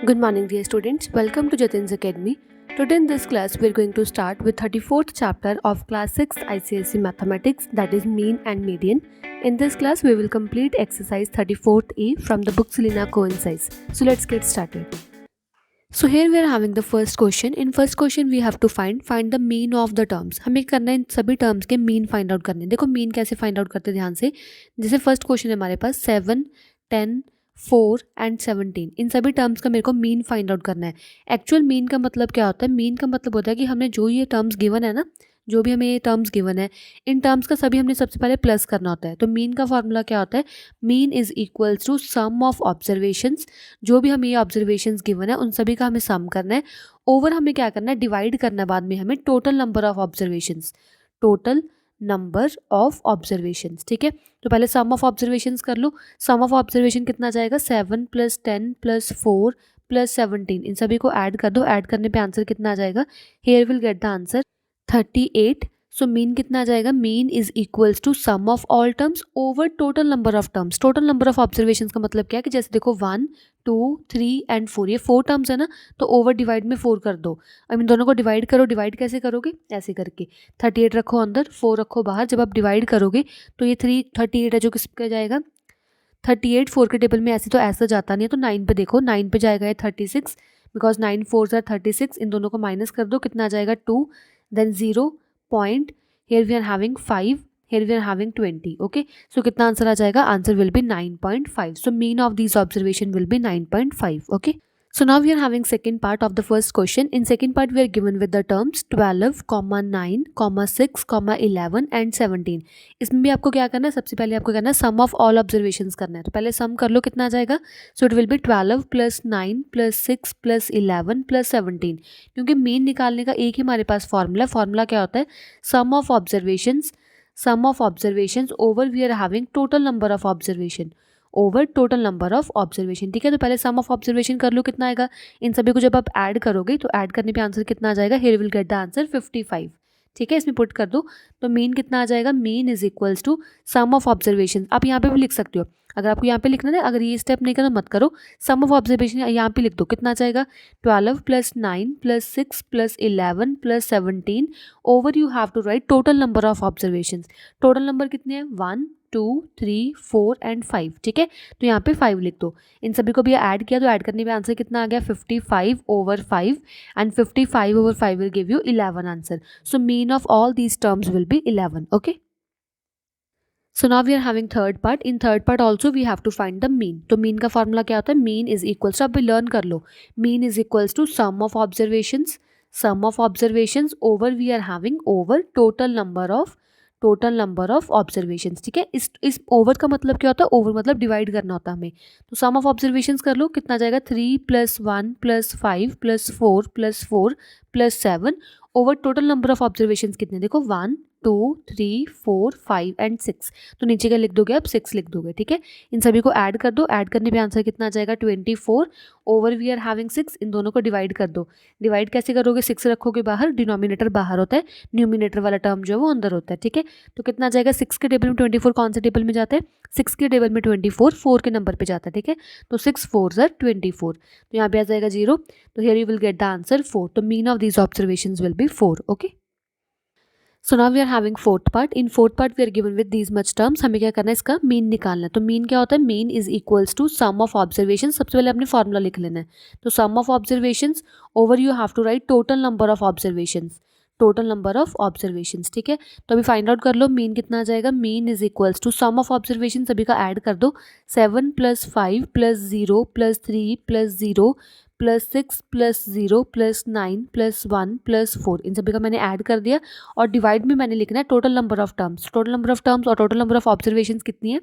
Good morning, dear students. Welcome to Jatin's Academy. Today in this class, we are going to start with 34th chapter of Class 6 ICSE Mathematics, that is Mean and Median. In this class, we will complete exercise 34th E from the book Selena Coincides. So let's get started. So here we are having the first question. In first question, we have to find the mean of the terms. हमें करना है इन सभी terms के mean find out करने. देखो mean कैसे find out करते हैं ध्यान से. जैसे first question है हमारे पास 7, 10, 4 एंड 17. इन सभी टर्म्स का मेरे को मीन फाइंड आउट करना है. एक्चुअल मीन का मतलब क्या होता है? मीन का मतलब होता है कि हमने जो ये टर्म्स गिवन है ना, जो भी हमें ये टर्म्स गिवन है, इन टर्म्स का सभी हमने सबसे पहले प्लस करना होता है. तो मीन का फॉर्मूला क्या होता है? Mean is equals to sum of observations. जो भी हमें ये ऑब्जर्वेशंस गिवन है उन सभी का हमें सम करना है. ओवर हमें क्या करना है? डिवाइड करना है बाद में हमें total number of observations. Total number of observations. ठीक है, तो पहले सम ऑफ ऑब्जर्वेशंस कर लो. सम ऑफ ऑब्जर्वेशन कितना जाएगा? 7 + 10 + 4 + 17. इन सभी को ऐड कर दो. ऐड करने पे आंसर कितना आ जाएगा? Here will get the answer 38. So mean कितना आ जाएगा? Mean is equals to sum of all terms over total number of terms. Total number of observations का मतलब क्या है कि जैसे देखो 1, 2, 3 एंड 4, ये 4 टर्म्स है ना, तो ओवर डिवाइड में 4 कर दो. अब इन दोनों को डिवाइड करो. डिवाइड कैसे करोगे? ऐसे करके 38 रखो अंदर, 4 रखो बाहर. जब आप डिवाइड करोगे तो ये 38 है जो किस पे जाएगा? 38 4 के टेबल में ऐसे तो ऐसा जाता नहीं है, तो 9 पे देखो. 9 पे जाएगा ये 36, बिकॉज 9 4s are 36. इन दोनों को माइनस कर दो. कितना आ जाएगा? 2, then 0 point. Here we are having 5, here we are having 20. Okay, so कितना आंसर आ जाएगा? Answer will be 9.5. so mean of these observation will be 9.5. okay, so now we are having second part of the first question. In second part we are given with the terms 12, 9, 6, 11 and 17. इसमें भी आपको क्या करना है? सबसे पहले आपको करना है सम ऑफ ऑल ऑब्जर्वेशंस करना है. तो पहले सम कर लो. कितना आ जाएगा? So it will be 12 + 9 + 6 + 11 + 17. क्योंकि मीन निकालने का एक ही हमारे पास फॉर्मूला. फॉर्मूला क्या होता है? Sum of observations. sum of observations over we are having total number of observation over total number of observation. ठीक है, तो पहले sum of observation कर लो. कितना आएगा? इन सभी को जब आप ऐड करोगे तो ऐड करने पे आंसर कितना आ जाएगा? here will get the answer 55. ठीक है, इसमें पुट कर दो. तो मीन कितना आ जाएगा? Mean is equals to sum of observation. आप यहाँ पे भी लिख सकते हो. अगर आपको यहाँ पे लिखना है, अगर ये स्टेप नहीं करना मत करो. सम ऑफ ऑब्जर्वेशन यहाँ पे लिख दो. कितना आ जाएगा? 12 + 9 + 6 + 11 + 17 over you have to write total number of observations. Total number कितने हैं? 1, 2, 3, 4 एंड 5. ठीक है, तो यहाँ पे 5 लिख दो. इन सभी को भी ऐड किया तो ऐड करने पे आंसर कितना आ गया? 55 over 5 and 55 over 5 will give you 11 answer. So mean of all these terms will be 11. okay, so now we are having third part. In third part also we have to find the mean. तो mean का formula क्या होता है? mean is equals to, अब learn कर लो. mean is equals to sum of observations. sum of observations over we are having over total number of observations. ठीक है, इस ओवर का मतलब क्या होता है? ओवर मतलब डिवाइड करना होता है हमें. तो सम ऑफ ऑब्जर्वेशंस कर लो. कितना जाएगा? 3 + 1 + 5 + 4 + 4 + 7 over total number of observations कितने? देखो 1, 2, 3, 4, 5 एंड 6. तो नीचे क्या लिख दोगे? अब 6 लिख दोगे. ठीक है, इन सभी को ऐड कर दो. ऐड करने पे आंसर कितना आ जाएगा? 24 ओवर वी आर हैविंग 6. इन दोनों को डिवाइड कर दो. डिवाइड कैसे करोगे? 6 रखोगे बाहर, डिनोमिनेटर बाहर होता है, न्यूमिनेटर वाला टर्म जो है वो अंदर होता है. ठीक है, तो कितना आ जाएगा? 6 के टेबल में 24 कौन से टेबल में जाता है? 6 के टेबल में 24 4 के नंबर पे जाता है. ठीक है, तो 6 4s are 24. तो यहाँ पे आ जाएगा 0. तो here you will get the answer 4. तो mean of these observations will be 4. Okay, so now we are having fourth part. In fourth part we are given with these much terms. हमें क्या करना है? इसका मीन निकालना है. तो mean क्या होता है? Mean is equals to sum of observation. सबसे पहले अपने फॉर्मूला लिख लेना है. तो sum of observations over you have to write total number of observations. Total number of observations. ठीक है, तो अभी फाइंड आउट कर लो. मीन कितना आ जाएगा? Mean is equals to sum of observation. सभी का ऐड कर दो. 7 + 5 + 0 + 3 + 0 + 6 + 0 + 9 + 1 + 4. इन सभी का मैंने ऐड कर दिया. और डिवाइड में मैंने लिखना है total number of terms. Total number of terms और टोटल नंबर ऑफ ऑब्जर्वेशंस कितनी है?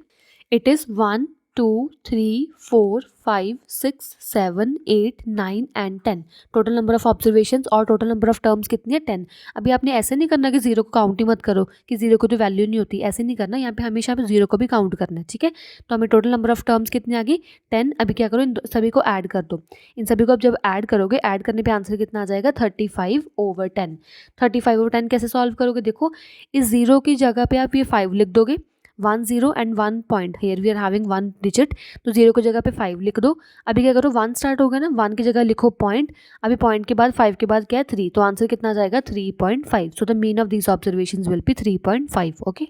It is 1, 2, 3, 4, 5, 6, 7, 8, 9 and 10. Total number of observations और टोटल नंबर ऑफ टर्म्स कितनी है? 10. अभी आपने ऐसे नहीं करना कि 0 को काउंट ही मत करो, कि 0 को तो वैल्यू नहीं होती. ऐसे नहीं करना. यहाँ पे हमेशा 0 को भी काउंट करना है. ठीक है, तो हमें टोटल नंबर ऑफ टर्म्स कितनी आ गई? 10. अभी क्या करो? इन सभी को ऐड कर दो. इन सभी को अब जब ऐड करोगे, ऐड करने पे आंसर कितना आ जाएगा? 35 over 10. 35 over 10 कैसे सॉल्व करोगे? देखो, इस 0 की जगह पे आप ये 5 लिख दोगे. 1 0 and 1 point, here we are having 1 digit, तो 0 की जगह पे 5 लिख दो। अभी क्या करो, 1 स्टार्ट हो गया ना, 1 की जगह लिखो पॉइंट, अभी पॉइंट के बाद 5 के बाद क्या है 3, तो आंसर कितना आ जाएगा 3.5। So the mean of these observations will be 3.5। Okay,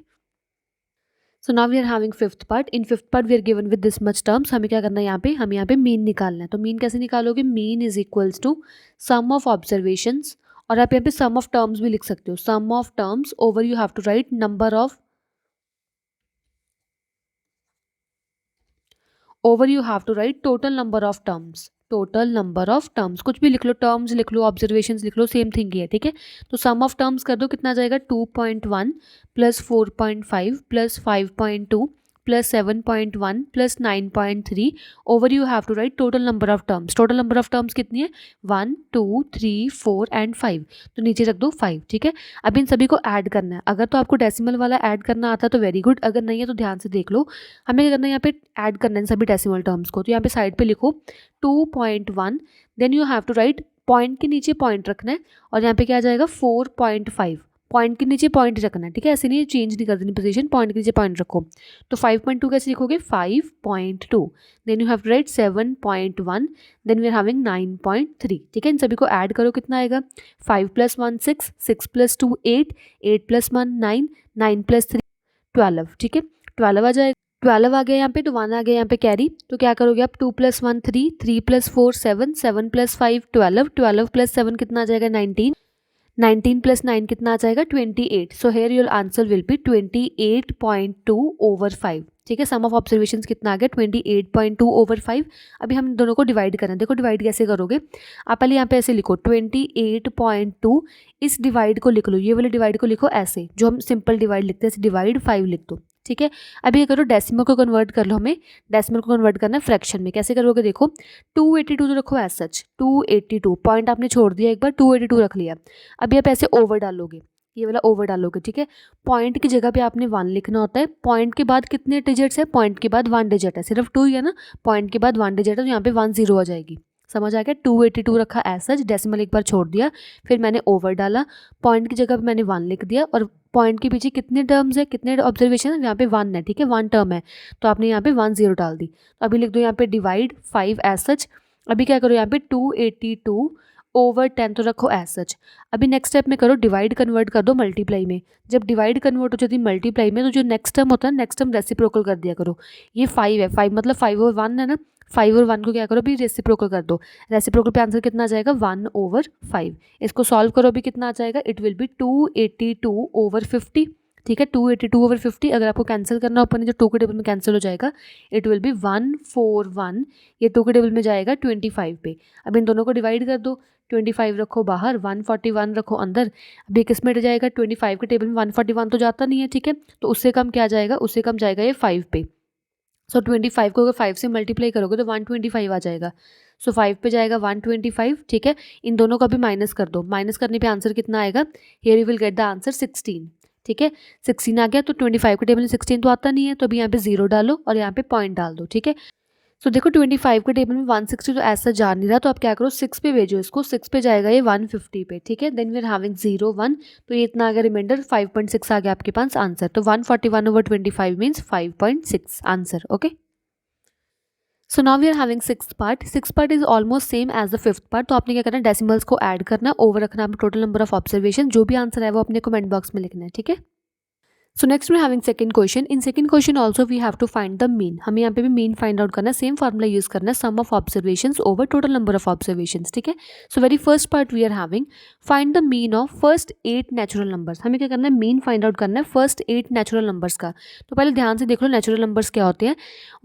so now we are having fifth part. In fifth part we are given with this much terms. हमें क्या करना है यहाँ पे, हमें यहाँ पे मीन निकालना है। तो मीन कैसे निकालोगे, mean is equals to sum of observations, और आप यहाँ पे सम ऑफ टर्म्स भी लिख सकते हो, sum of terms over you have to write number of, over you have to write total number of terms, total number of terms, कुछ भी लिख लो, टर्म्स लिख लो, ऑब्जर्वेशंस लिख लो, सेम थिंग ही है, ठीक है। तो सम ऑफ टर्म्स कर दो, कितना आ जाएगा 2.1 plus 4.5 plus 5.2 plus 7.1 plus 9.3 over you have to write total number of terms. Total number of terms कितनी है 1 2 3 4 एंड 5, तो नीचे रख दो 5, ठीक है। अब इन सभी को ऐड करना है। अगर तो आपको डेसिमल वाला ऐड करना आता है तो वेरी गुड, अगर नहीं है तो ध्यान से देख लो। हमें क्या करना है, यहाँ पे ऐड करना है इन सभी डेसिमल टर्म्स को। तो यहाँ पे साइड पे लिखो 2.1, then you have to write, point के नीचे पॉइंट रखना है, और यहाँ पे क्या आ जाएगा 4.5, पॉइंट के नीचे पॉइंट रखना है, ठीक है, ऐसे नहीं चेंज नहीं कर देनी पोजीशन, पॉइंट के नीचे पॉइंट रखो। तो 5.2 कैसे लिखोगे 5.2, then you have to write 7.1, then we are having 9.3, ठीक है। इन सभी को ऐड करो, कितना आएगा 5 + 1 6, 6 + 2 8, 8 + 1 9, 9 + 3 12, ठीक है, 12 आ जाएगा। 12 आ गया यहाँ पे, तो 1 आ गया यहाँ पे कैरी, तो क्या करोगे आप 2 + 1 3, 3 + 4 7, 7 + 5 12, 12 + 7 कितना आ जाएगा 19, 19 + 9 कितना आ जाएगा 28। So here your answer will B 28.2 over 5, ठीक है। सम ऑफ ऑब्जर्वेशंस कितना आ गया 28.2 ओवर 5। अभी हम दोनों को डिवाइड करना है, देखो डिवाइड कैसे करोगे, आप पहले यहाँ पे ऐसे लिखो 28.2, इस डिवाइड को लिख लो, ये वाले डिवाइड को लिखो ऐसे, जो हम सिंपल डिवाइड लिखते हैं, डिवाइड 5 लिख दो, ठीक है। अभी ये करो डेसिमल को कन्वर्ट कर लो, हमें डेसिमल को कन्वर्ट करना है फ्रैक्शन में, कैसे करोगे देखो 282 तो रखो एज सच, 282 पॉइंट आपने छोड़ दिया एक बार, 282 रख लिया। अभी आप ऐसे ओवर डालोगे, ये वाला ओवर डालोगे, ठीक है। पॉइंट की जगह पे आपने 1 लिखना होता है, पॉइंट के बाद कितने डिजिट्स है, पॉइंट के बाद 1 डिजिट है, सिर्फ 2 ही है ना, पॉइंट के बाद 1 डिजिट है, तो यहाँ पे 1 0 आ जाएगी, समझ आ गया। 282 रखा एज सच, डेसिमल एक बार छोड़ दिया, फिर मैंने ओवर डाला, पॉइंट की जगह पे मैंने 1 लिख दिया, और पॉइंट के पीछे कितने टर्म्स है, कितने ऑब्जर्वेशन है, यहाँ पे 1 है, ठीक है, 1 टर्म है, तो आपने यहाँ पे 1 0 डाल दी। तो अभी लिख दो यहाँ पे डिवाइड 5 एज सच। अभी क्या करो यहाँ पे 282 ओवर 10 तो रखो एज सच। अभी नेक्स्ट स्टेप में करो डिवाइड कन्वर्ट कर दो मल्टीप्लाई में, जब डिवाइड कन्वर्ट हो जाती है मल्टीप्लाई में, तो जो नेक्स्ट टर्म होता है नेक्स्ट टर्म रेसिप्रोकल कर दिया करो। ये 5 है, 5 मतलब 5 और 1 है ना, 5 और 1 को क्या करो अभी रेसिप्रोकल कर दो, रेसिप्रोकल पे आंसर कितना आ जाएगा 1/5। इसको सॉल्व करो, अभी कितना आ जाएगा, इट विल बी 282 ओवर 50, ठीक है, 282 ओवर 50। अगर आपको कैंसिल करना ऊपर जो 2 के टेबल में कैंसिल हो जाएगा, इट विल बी 141, ये 2 के टेबल में जाएगा 25 पे। अब इन दोनों को डिवाइड कर दो, 25 रखो बाहर, 141 रखो अंदर। अभी किस में जाएगा 25 के टेबल में 141 तो जाता नहीं है, ठीक है, तो उससे कम क्या जाएगा, उससे कम जाएगा ये 5 पे। सो 25 को अगर 5 से मल्टीप्लाई करोगे तो 125 आ जाएगा। सो 5 पे जाएगा 125, ठीक है। इन दोनों का भी माइनस कर दो, माइनस करने पे आंसर कितना आएगा, here you will get the answer 16, ठीक है, 16 आ गया। तो 25 के टेबल में 16 तो आता नहीं है, तो अभी यहाँ पे 0 डालो और यहाँ पे पॉइंट डाल दो, ठीक है। सो देखो 25 के टेबल में 160 तो ऐसा जा नहीं रहा, तो आप क्या करो 6 पे भेजो इसको, 6 पे जाएगा ये 150 पे, ठीक है। देन वी आर हैविंग 0 1, तो ये इतना आ गया रिमाइंडर 5.6 आ गया आपके पास आंसर। तो 141 over 25 means 5.6 answer, okay. So now we are having sixth part. Six part is almost same as the fifth part. तो आपने क्या करना है, डेसिमल्स को ऐड करना, ओवर रखना, आप टोटल नंबर ऑफ ऑब्जर्वेशन, जो भी आंसर है वो अपने कमेंट बॉक्स में लिखना है, ठीक है। So next we having second question. In second question also we have to find the mean. हमें यहाँ पे भी मीन फाइंड आउट करना है, सेम फार्मूला यूज करना है, sum of observations over total number of observations, ठीक है। So very first part we are having find the mean of first 8 natural numbers. हमें क्या करना है, मीन फाइंड आउट करना है फर्स्ट 8 नेचुरल नंबर्स का। तो पहले ध्यान से देख लो नेचुरल नंबर्स क्या होते हैं,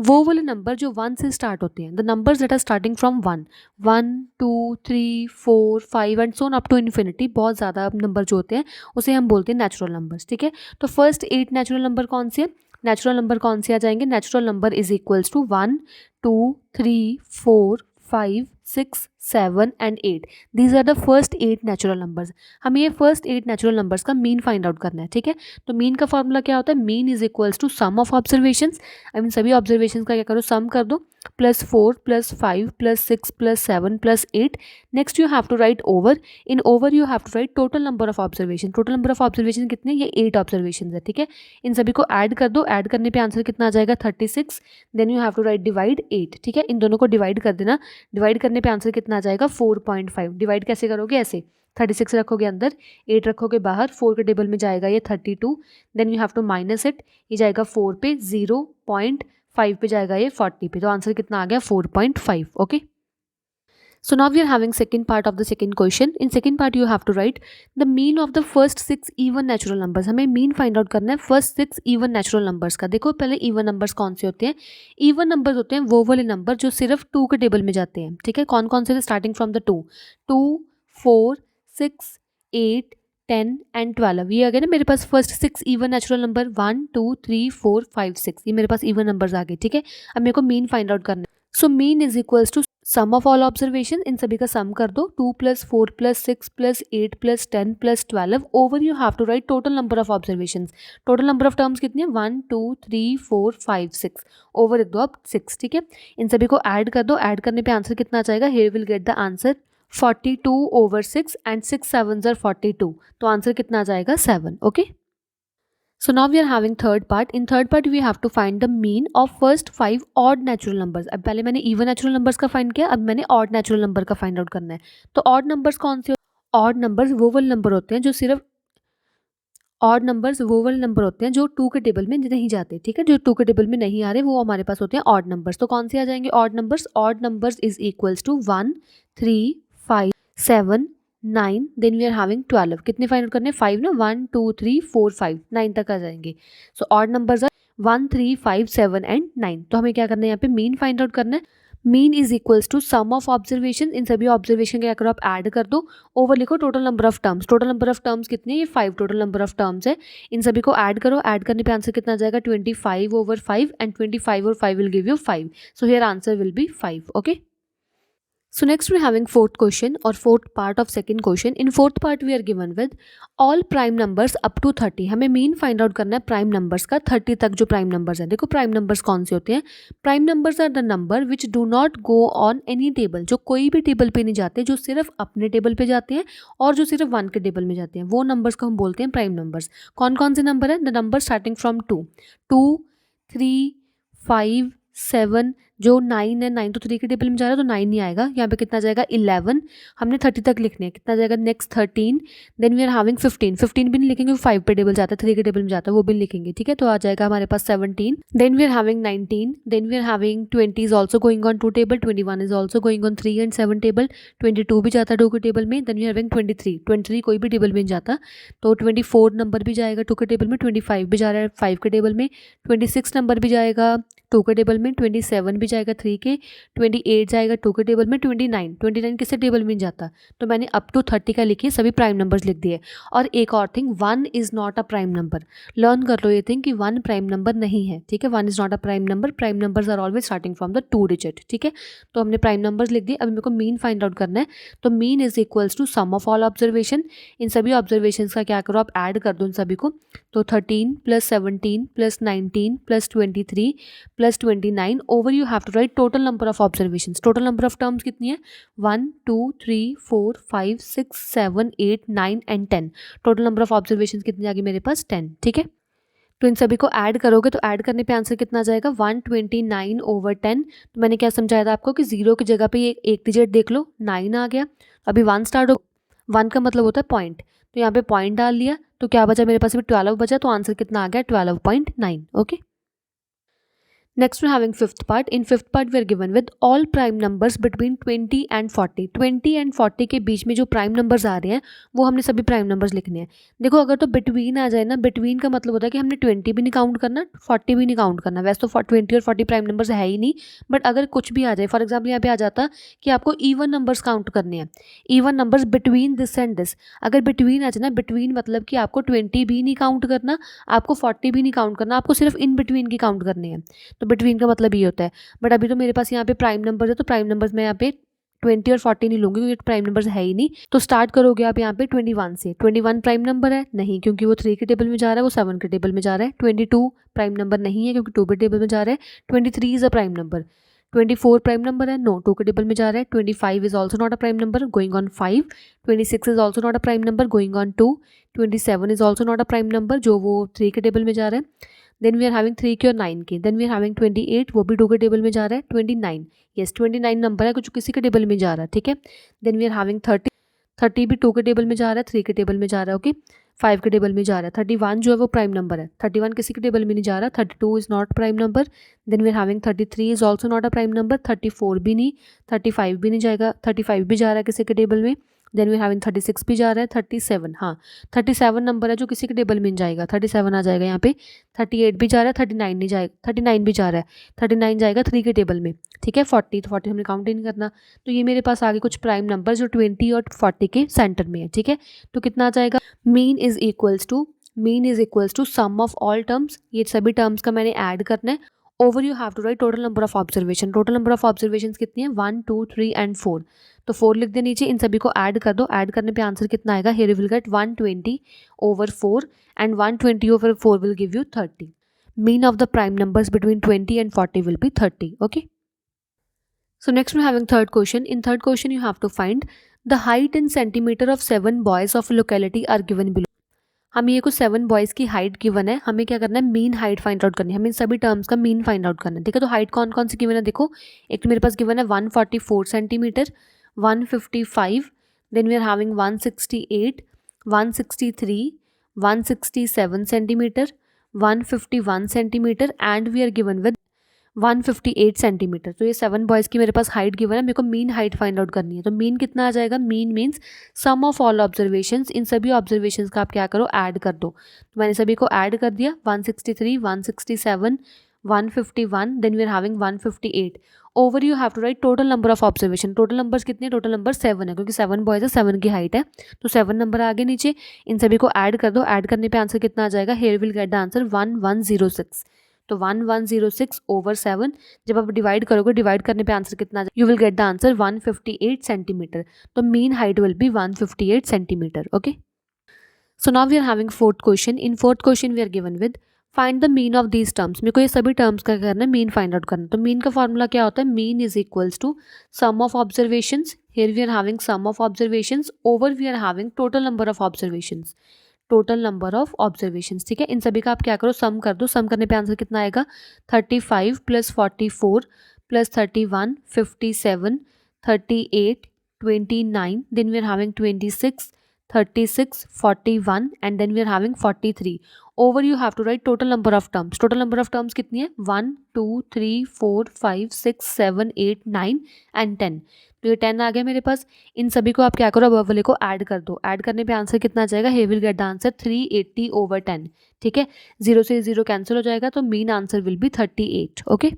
वो वाले नंबर जो 1 से स्टार्ट होते हैं, the numbers that are starting from 1 1 2 3 4 5 and so on up to infinity. बहुत ज़्यादा नंबर जो होते हैं उसे हम बोलते हैं नेचुरल नंबर्स, ठीक है। तो फर्स्ट 8 नेचुरल नंबर कौन से, नेचुरल नंबर कौन से आ जाएंगे, natural number is equals to 1 2 3 4 5 6, 7 and 8. These are the first 8 natural numbers. हमें ये फर्स्ट 8 नेचुरल नंबर्स का मीन फाइंड आउट करना है. ठीक है, तो मीन का फॉर्मूला क्या होता है? Mean is equals to sum of observations. I mean सभी ऑब्जर्वेशन का क्या करो, सम कर दो, +4 +5 +6 +7 +8. Next you have to write over. In over you have to write total number of observation. Total number of observation कितने? ये 8 ऑब्जर्वेशन है. ठीक है, इन सभी को ऐड कर दो. ऐड करने पे आंसर कितना आ जाएगा? 36. Then you have to write divide 8. ठीक है, इन दोनों को डिवाइड कर देना. डिवाइड करने पे आंसर कितना आ जाएगा? 4.5. डिवाइड कैसे करोगे? ऐसे 36 रखोगे अंदर, 8 रखोगे बाहर, 4 के टेबल में जाएगा ये 32. Then you have to minus it. ये जाएगा 4 पे, 0.5 पे जाएगा ये 40 पे. तो आंसर कितना आ गया? 4.5. Okay. So now we are having second part of the second question. In second part you have to write the mean of the first 6 even natural numbers. हमें mean find out करना है first 6 even natural numbers का. देखो पहले even numbers कौन से होते हैं? even numbers होते हैं वो वाले नंबर जो सिर्फ 2 के टेबल में जाते हैं. ठीक है, कौन कौन से? Starting from the 2, 4, 6, 8, 10 and 12. ये आ गया ना मेरे पास फर्स्ट 6 इवन नेचुरल नंबर. 1, 2, 3, 4, 5, 6. ये मेरे पास इवन नंबर्स आ गए. ठीक है, अब मेरे को मीन फाइंड आउट करना है. So mean is equals to sum of all observation. इन सभी का सम कर दो. 2 + 4 + 6 + 8 + 10 + 12. Over you have to write total number of observation. Total number of terms कितनी है? 1, 2, 3, 4, 5, 6. ओवर लिख दो आप 6. ठीक है, इन सभी को ऐड कर दो. ऐड करने पे आंसर कितना आ जाएगा? Here will get the answer 42/6 and 6 7s are 42. तो आंसर कितना आ जाएगा? 7. Okay. So now we are having third part. In third part we have to find the mean of first 5 odd natural numbers. अब पहले मैंने even natural numbers का find किया, अब मैंने odd natural number का find out करना है. तो odd numbers कौन से? odd numbers वो वाले नंबर होते हैं जो सिर्फ odd numbers वो वाले नंबर होते हैं जो 2 के टेबल में नहीं जाते. ठीक है, जो 2 के टेबल में नहीं आ रहे वो हमारे पास होते हैं odd numbers. तो कौन से आ जाएंगे odd numbers? odd numbers is equals to 1, 3, 5, 7, 9. Then we are having 12. कितने फाइंड आउट करने? 5 ना. 1, 2, 3, 4, 5, 9 तक आ जाएंगे. So odd numbers are 1, 3, 5, 7 and 9. तो हमें क्या करना है? यहाँ पे मीन फाइंड आउट करना है. Mean is equals to sum of observation. इन सभी ऑब्जर्वेशन क्या करो आप? ऐड कर दो. ओवर लिखो total number of terms. Total number of terms कितने? ये 5 टोटल नंबर ऑफ टर्म्स है. इन सभी को ऐड करो. ऐड करने पे आंसर कितना आ जाएगा? 25/5 and 25/5 will give you 5. So here answer will B 5. Okay. So next we are having fourth question or fourth part of second question. In fourth part we are given with all prime numbers up to 30. हमें mean find out करना है prime numbers का. 30 तक जो prime numbers हैं. देखो prime numbers कौन से होते हैं? Prime numbers are the number which do not go on any table. जो कोई भी टेबल पे नहीं जाते, जो सिर्फ अपने टेबल पे जाते हैं और जो सिर्फ 1 के टेबल में जाते हैं, वो नंबर्स को हम बोलते हैं प्राइम नंबर्स. कौन कौन से नंबर हैं? The number starting from 2, 3, 5, 7. जो 9 है, 9 तो 3 के टेबल में जा रहा है तो 9 नहीं आएगा. यहाँ पे कितना जाएगा? 11. हमने 30 तक लिखने हैं. कितना जाएगा? Next 13. Then we are having 15. 15 भी नहीं लिखेंगे, 5 पे टेबल जाता है, 3 के टेबल में जाता है, वो भी लिखेंगे. ठीक है, तो आ जाएगा हमारे पास 17. Then we are having 19. Then we are having 20 is also going on 2 table. 21 is also going on 3 and 7 table. 22 भी जाता है 2 के टेबल में. Then we are having 23. 23 कोई भी टेबल में नहीं जाता, तो 24 नंबर भी जाएगा 2 के टेबल में. 25 भी जा रहा है 5 के टेबल में. 26 नंबर भी जाएगा 2 के टेबल में. 27 भी जाएगा 3 के. 28 जाएगा 2 के टेबल में. 29 किससे टेबल में नहीं जाता, तो मैंने अप टू 30 का लिखिए, सभी प्राइम नंबर्स लिख दिए. और एक और thing, 1 is not a prime number. Learn कर लो ये थिंग कि 1 प्राइम नंबर नहीं है. ठीक है, 1 is not a prime number. Prime numbers are always starting from the 2 digit. ठीक है, तो हमने प्राइम नंबर्स लिख दिए. अभी मेरे को मीन फाइंड आउट करना है. तो mean is equals to sum of all observation. इन सभी ऑब्जर्वेशन का क्या करो आप? ऐड कर दो इन सभी को. तो 13 + 17 + 19 + 23 + 29. Over you have to write total number of observations. Total number of terms कितनी है? 1, 2, 3, 4, 5, 6, 7, 8, 9 and 10. Total number of observations कितनी आ गई मेरे पास? 10. ठीक है, तो इन सभी को ऐड करोगे तो ऐड करने पे आंसर कितना आ जाएगा? 129/10. तो मैंने क्या समझाया था आपको कि 0 की जगह पे एक डिजिट देख लो, 9 आ गया. अभी 1 स्टार्ट हो, 1 का मतलब होता है पॉइंट, तो यहाँ पे पॉइंट डाल लिया. तो क्या बचा मेरे पास? अभी 12 बचा. तो आंसर कितना आ गया? 12.9. Okay. Next we are having fifth part. In fifth part we are given with all prime numbers between 20 and 40. 20 and 40 के बीच में जो प्राइम नंबर्स आ रहे हैं वो हमने सभी प्राइम नंबर्स लिखने हैं. देखो अगर तो बिटवीन आ जाए ना, बिटवीन का मतलब होता है कि हमने 20 भी नहीं काउंट करना, 40 भी नहीं काउंट करना. वैसे तो 20 और 40 प्राइम नंबर्स है ही नहीं, बट अगर कुछ भी आ जाए, फॉर एग्जाम्पल यहाँ पे आ जाता कि आपको इवन नंबर्स काउंट करने हैं, even numbers between this and this. अगर बिटवीन आ जाए ना, बिटवीन मतलब कि आपको 20 भी नहीं काउंट करना, आपको 40 भी नहीं काउंट करना, आपको सिर्फ इन बिटवीन की काउंट करनी है. तो बिटवीन का मतलब ये होता है. बट अभी तो मेरे पास यहाँ पे प्राइम नंबर है, तो प्राइम नंबर्स मैं यहाँ पे 20 और 40 नहीं लूँगी क्योंकि प्राइम नंबर है ही नहीं। तो स्टार्ट करोगे आप यहाँ पे 21 से। 21 प्राइम नंबर है नहीं, क्योंकि वो 3 के टेबल में जा रहा है, वो 7 के टेबल में जा रहा है। 22 प्राइम नंबर नहीं है क्योंकि 2 के टेबल में जा रहा है। 23 is a prime number. 24 prime number है, नो, 2 के टेबल में जा रहा है। 25 is also not a prime number, going on 5। 26 is also not a prime number, going on 2। 27 is also not a prime number, जो वो 3 के टेबल में जा रहा है। देन वी आर हैविंग 3 के और 9 के। देन वी आर हैविंग 28, वो भी 2 के टेबल में जा रहा है। 29, यस 29 नंबर है कुछ किसी के टेबल में जा रहा है, ठीक है। देन वी आर हैविंग 30, 30 भी 2 के टेबल में जा रहा है, 3 के टेबल में जा रहा है, ओके। 5 के टेबल में जा रहा है। 31 जो है वो प्राइम नंबर है, 31 किसी के टेबल में नहीं जा रहा। 32 is not prime number. Then we are having 33 is also not a prime number. 34 भी नहीं, 35 भी नहीं जाएगा। 35 भी जा रहा है किसी के टेबल में। देन वी हैविंग 36 भी जा रहा है। 37, हाँ 37 नंबर है जो किसी के टेबल में नहीं जाएगा, 37 आ जाएगा यहाँ पे। 38 भी जा रहा है, 39 नहीं जाएगा, 39 भी जा रहा है, 39 जाएगा 3 के टेबल में, ठीक है। 40, तो 40 हमने काउंट ही नहीं करना। तो ये मेरे पास आगे कुछ प्राइम नंबर जो 20 और 40 के सेंटर में है, ठीक है। तो कितना आ जाएगा, mean is equals to sum of all terms, ये सभी टर्म्स का मैंने ऐड करना है। Over you have to write total number of observation. Total number of observation कितनी है, 1 2 3 एंड 4। तो 4 लिख दे नीचे, इन सभी को ऐड कर दो। ऐड करने पे आंसर कितना आएगा, here you will gate 120 over 4 and 120 over 4 will give you 30। Mean of the prime numbers between 20 and 40 will be 30, okay. So next we're having third question. In third question you have to find the height in centimeter of 7 boys of a locality are given below. हमें ये कुछ 7 boys की height given है, हमें क्या करना है, mean height find out करनी है, हमें सभी टर्म्स का मीन फाइंड आउट करना है, ठीक है। तो हाइट कौन कौन सी गिवन है देखो, एक तो मेरे पास गिवन है 144 centimetre, 155, then we are having 168, 163, 167 centimetre, 151 centimetre and we are given with 158 centimetre. तो ये 7 बॉयज़ की मेरे पास हाइट गिवन है, मेरे को मीन हाइट फाइंड आउट करनी है। तो मीन कितना आ जाएगा, mean means sum of all observations, इन सभी ऑब्जर्वेशंस का आप क्या करो, ऐड कर दो। तो मैंने सभी को ऐड कर दिया, 163, 167, 151, then we are having 158। Over you have to write total number of observation. Total numbers कितने, टोटल नंबर 7 है क्योंकि 7 बॉयज़ है, 7 की हाइट है, तो 7 नंबर आगे नीचे, इन सभी को ऐड कर दो। ऐड करने पे आंसर कितना आ जाएगा, here will get the answer 1106। तो 1106 ओवर 7, जब आप डिवाइड करोगे, डिवाइड करने पे आंसर कितना आ जाएगा, you will get the answer 158 centimetre. तो mean height will be 158 centimetre, okay. So now we are having fourth question. In fourth question we are given with find the mean of these terms. मेरे को ये सभी terms का करना है, mean find out करना। तो मीन का फॉर्मूला क्या होता है, mean is equals to sum of observations, here we are having sum of observations, over we are having total number of observations, total number of observations, ठीक है। इन सभी का आप क्या करो, सम कर दो। सम करने पे आंसर कितना आएगा, 35 plus 44 plus 31, 57, 38, 29, then we are having 26, 36, 41 and then we are having 43। Over you have to write total number of terms. Total number of terms कितनी है, 1 2 3 4 5 6 7 8 9 एंड 10। तो ये 10 आ गया मेरे पास। इन सभी को आप क्या करो, अब वाले को ऐड कर दो। ऐड करने पे आंसर कितना आ जाएगा, here will get the answer 380 over 10, ठीक है। 0 से 0 कैंसिल हो जाएगा, तो mean answer will be 38, okay.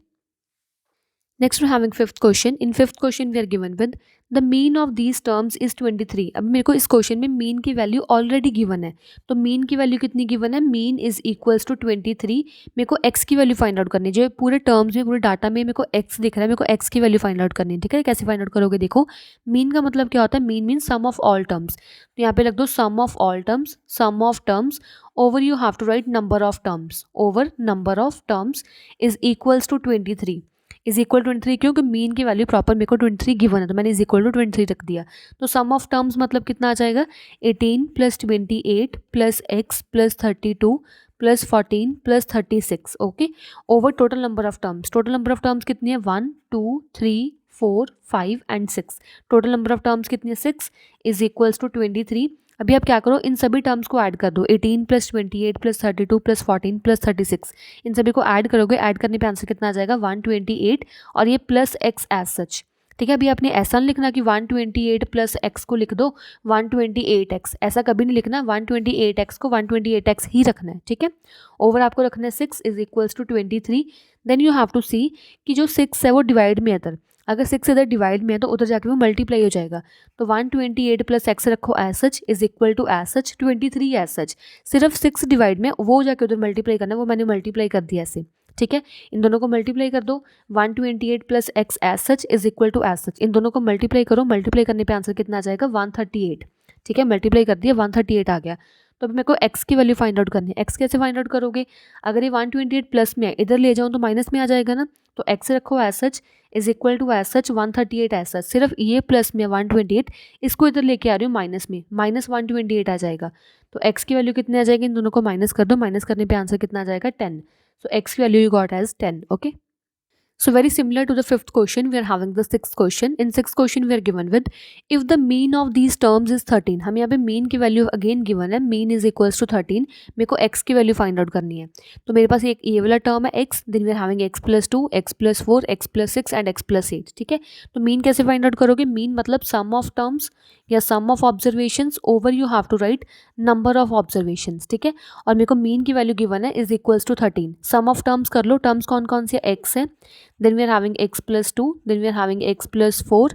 Next we having fifth question. In fifth question we are given with the mean of these terms is 23। अब मेरे को इस क्वेश्चन में मीन की वैल्यू ऑलरेडी गिवन है, तो मीन की वैल्यू कितनी गिवन है, मीन इज इक्वल्स टू 23। मेरे को एक्स की वैल्यू फाइंड आउट करनी है, जो पूरे टर्म्स में, पूरे डाटा में मेरे को एक्स दिख रहा है, मेरे को एक्स की वैल्यू फाइंड आउट करनी है, ठीक है। कैसे फाइंड आउट करोगे, देखो मीन का मतलब क्या होता है, mean mean sum of all terms. तो यहाँ पे लिख दो sum of all terms, sum of terms, over you have to write number of terms, over number of terms is equals to 23, is equal 23। क्योंकि मीन की value proper मेरे को 23 given है, तो मैंने इज इक्वल टू 23 रख दिया। तो सम ऑफ टर्म्स मतलब कितना आ जाएगा, 18 plus 28 plus x plus 32 plus 14 plus 36, okay. Over total number of terms, total number of terms कितनी है, 1 2 3 4 5 and 6। Total number of terms कितनी है, 6 इज इक्वल्स टू 23। अभी आप क्या करो, इन सभी टर्म्स को ऐड कर दो, 18 प्लस 28 प्लस 32 प्लस 14 प्लस 36, इन सभी को ऐड करोगे। ऐड करने पे आंसर कितना आ जाएगा, 128 और ये प्लस एक्स एज सच, ठीक है। अभी आपने ऐसा नहीं लिखना कि 128 प्लस एक्स को लिख दो 128x, ऐसा कभी नहीं लिखना। 128x को 128x ही रखना है, ठीक है। ओवर आपको रखना है 6 is equals to 23। Then you have to see कि जो 6 है वो डिवाइड में है, इधर अगर 6 इधर डिवाइड में है तो उधर जाके वो मल्टीप्लाई हो जाएगा। तो 128 प्लस एक्स रखो as such is equal to as such 23 as such. सिर्फ 6 डिवाइड में, वो जाके उधर मल्टीप्लाई करना है, वो मैंने मल्टीप्लाई कर दिया ऐसे, ठीक है। इन दोनों को मल्टीप्लाई कर दो, 128 plus x as such is equal to as such. इन दोनों को मल्टीप्लाई करो, मल्टीप्लाई करने पे आंसर कितना आ जाएगा 138। ठीक है, मल्टीप्लाई कर दिया 138 आ गया। तो अभी मेरे को एक्स की वैल्यू फाइंड आउट करनी है। एक्स कैसे फाइंड आउट करोगे, अगर ये 128 प्लस में है इधर ले जाऊँ तो माइनस में आ जाएगा ना, तो एक्स रखो as such is equal to as such 138 as such. सिर्फ ये प्लस में 128, इसको इधर लेके आ रही हूँ माइनस में, माइनस 128 आ जाएगा। तो एक्स की वैल्यू कितनी आ जाएगी, इन दोनों को माइनस कर दो, माइनस करने पे आंसर कितना आ जाएगा 10। सो एक्स की value you got as 10। Okay, so very similar to the fifth question, we are having the sixth question. In sixth question we are given with if the mean of these terms is 13, हम यहाँ पे mean की value again given है, mean is equals to 13। मेरे को x की value find out करनी है। तो मेरे पास एक ये वाला टर्म है x, then we are having x plus 2, x plus 4, x plus 6 and x plus 8। ठीक है, तो मीन कैसे फाइंड आउट करोगे, मीन मतलब सम ऑफ टर्म्स या sum of observations over you have to write number of observations. ठीक है, और मेरे को मीन की वैल्यू गिवन है is equals to 13। Sum of terms कर लो, टर्म्स कौन कौन से, x है, then we are having x plus 2, then we are having x plus 4,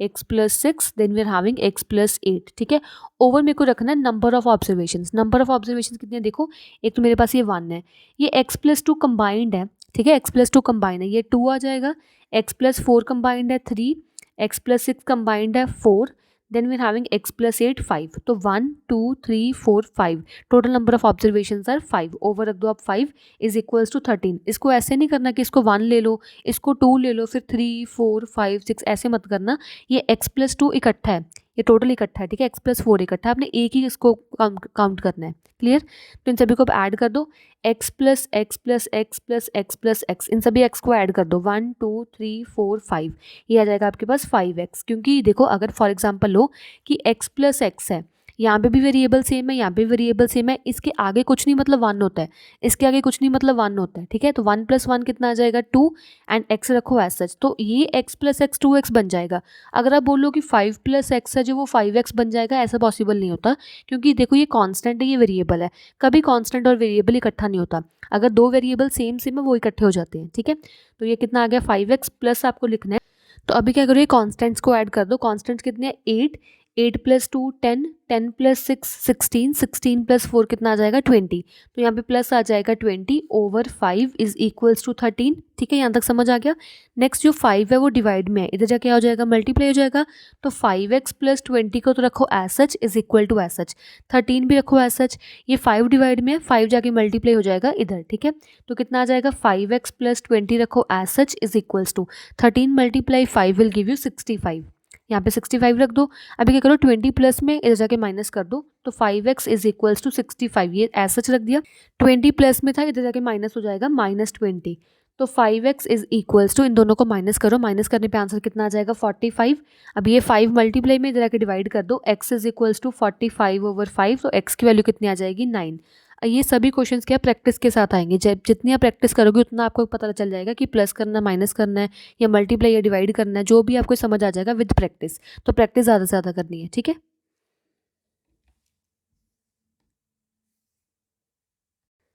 x plus 6, then we are having x plus 8। ठीक है, ओवर मेरे को रखना है number of observations. Number of observations कितने हैं देखो, एक तो मेरे पास ये 1 है, ये x plus 2 कंबाइंड है। ठीक है, x plus 2 कंबाइंड है, ये 2 आ जाएगा, x plus 4 कंबाइंड है 3, x plus 6 कंबाइंड है 4, then we are having x plus 8 5। तो 1 2 3 4 5, total number of observations are 5। Over रख दो आप 5 इज इक्वल्स टू 13। इसको ऐसे नहीं करना कि इसको 1 ले लो, इसको 2 ले लो, फिर 3 4 5 6, ऐसे मत करना। ये x प्लस 2 इकट्ठा है, ये टोटल इकट्ठा है। ठीक है, x प्लस 4 इकट्ठा है, आपने एक ही इसको काउंट करना है। क्लियर, तो इन सभी को ऐड कर दो, x plus x plus x plus x plus x, इन सभी x को ऐड कर दो, 1 2 3 4 5, ये आ जाएगा आपके पास 5x। क्योंकि देखो अगर फॉर एग्जांपल लो कि x प्लस एक्स है, यहाँ पे भी वेरिएबल सेम है, यहाँ पे भी वेरिएबल सेम है, इसके आगे कुछ नहीं मतलब 1 होता है, इसके आगे कुछ नहीं मतलब 1 होता है। ठीक है, तो 1 प्लस 1 कितना आ जाएगा 2 एंड x रखो एज सच, तो ये x प्लस एक्स 2x बन जाएगा। अगर आप बोलो कि 5 प्लस एक्स है जो वो 5x बन जाएगा, ऐसा पॉसिबल नहीं होता, क्योंकि देखो ये कांस्टेंट है, ये वेरिएबल है, कभी कांस्टेंट और वेरिएबल इकट्ठा नहीं होता। अगर दो वेरिएबल सेम सेम है वो इकट्ठे हो जाते हैं। ठीक है, तो ये कितना आ गया 5x प्लस आपको लिखना है। तो अभी क्या करो, ये कॉन्स्टेंट्स को ऐड कर दो। कॉन्स्टेंट्स कितने हैं 8, 8 प्लस 2 10, 10 प्लस 6 16, 16 प्लस 4 कितना आ जाएगा 20। तो यहाँ पे प्लस आ जाएगा 20 ओवर 5 इज इक्वल्स टू 13। ठीक है, यहाँ तक समझ आ गया। नेक्स्ट जो 5 है वो डिवाइड में है, इधर जाके हो जाएगा मल्टीप्लाई हो जाएगा। तो 5x प्लस 20 को तो रखो as such is equal to as such, 13 भी रखो एज सच। ये 5 डिवाइड में है, 5 जाके मल्टीप्लाई हो जाएगा इधर। ठीक है, तो कितना आ जाएगा 5x प्लस 20 रखो as such is equals to 13 multiply 5 will give you 65। यहाँ पे 65 रख दो। अभी क्या करो 20 प्लस में इधर जाके माइनस कर दो, तो 5x इज इक्वल्स टू 65, ये एज सच रख दिया। 20 प्लस में था, इधर जाके माइनस हो जाएगा -20। तो 5x इज इक्वल्स टू, इन दोनों को माइनस करो, माइनस करने पे आंसर कितना आ जाएगा 45। अब ये 5 मल्टीप्लाई में इधर जाके डिवाइड कर दो, x is equals to 45 over 5, तो x की वैल्यू कितनी आ जाएगी 9। ये सभी क्वेश्चंस क्या प्रैक्टिस के साथ आएंगे, जब जितनी आप प्रैक्टिस करोगे उतना आपको पता चल जाएगा कि प्लस करना, माइनस करना है, या मल्टीप्लाई या डिवाइड करना है, जो भी आपको समझ आ जाएगा विद प्रैक्टिस। तो प्रैक्टिस ज़्यादा से ज़्यादा करनी है। ठीक है,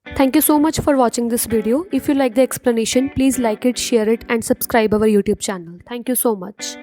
thank you so much for watching this video. If you like the explanation please like it, share it and subscribe our YouTube channel. Thank you so much.